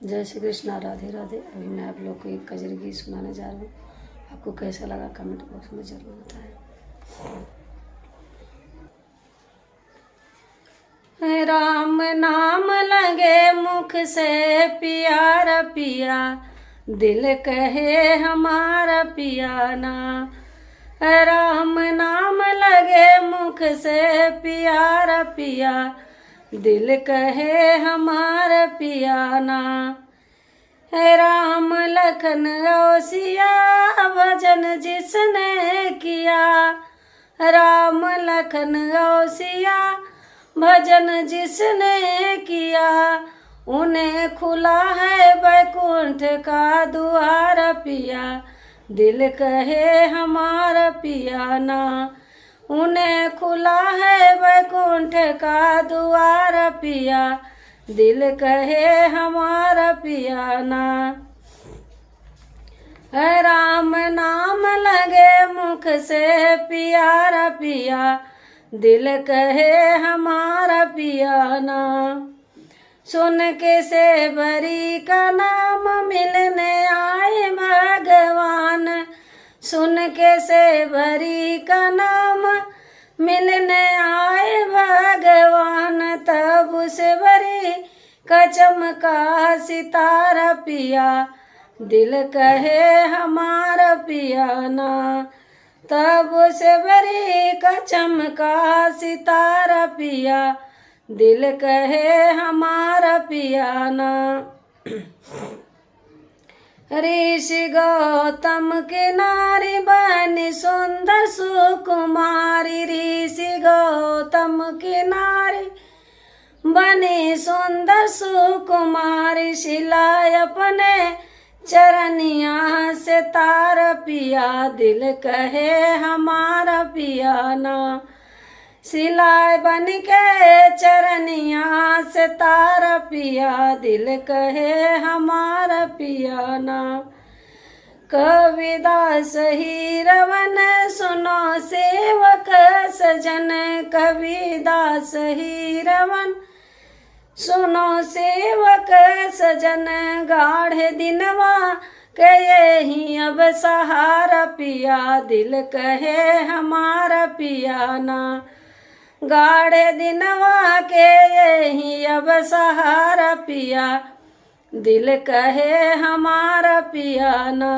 जय श्री कृष्णा, राधे राधे। अभी मैं आप लोग को एक कजरी गीत सुनाने जा रहा हूँ। आपको कैसा लगा कमेंट बॉक्स में जरूर बताएं। राम नाम लगे मुख से पियारा पिया, दिल कहे हमारा पियाना। राम नाम लगे मुख से पियारा पिया, दिल कहे हमारा पियाना। राम लखन और सिया भजन जिसने किया, राम लखन और सिया भजन जिसने किया, उन्हें खुला है बैकुंठ का द्वार पिया, दिल कहे हमारा पियाना। उन्हें खुला है बैकुंठ का द्वार पिया, दिल कहे हमारा पियाना। राम नाम लगे मुख से पियारा पिया, दिल कहे हमारा पियाना। सुन के सेवरी का नाम मिलने आए भगवान, सुन के सेवरी का नाम मिलने आए भगवान। तब सेवरी का चमका सितारा पिया, दिल कहे हमारा पियाना। तब सेवरी का चमका सितारा पिया, दिल कहे हमारा पियाना। ऋषि गौतम की नारी बनी सुंदर सुकुमारी, ऋषि गौतम की नारी बनी सुंदर सुकुमारी। शिलाय अपने चरनिया से तार पिया, दिल कहे हमारा पियाना। सिलाय बन के चरनिया से तारा पिया, दिल कहे हमारा पियाना। कविदास ही रवन सुनो सेवक सजन, कविदास ही रवन सुनो सेवक सजन। गाढ़े दिनवा के यही अब सहारा पिया, दिल कहे हमारा पियाना। गाढ़े दिनवा के यही अब सहारा पिया, दिल कहे हमारा पियाना।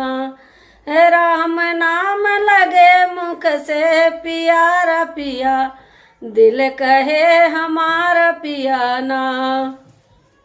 राम नाम लगे मुख से पियारा पिया, दिल कहे हमारा पियाना।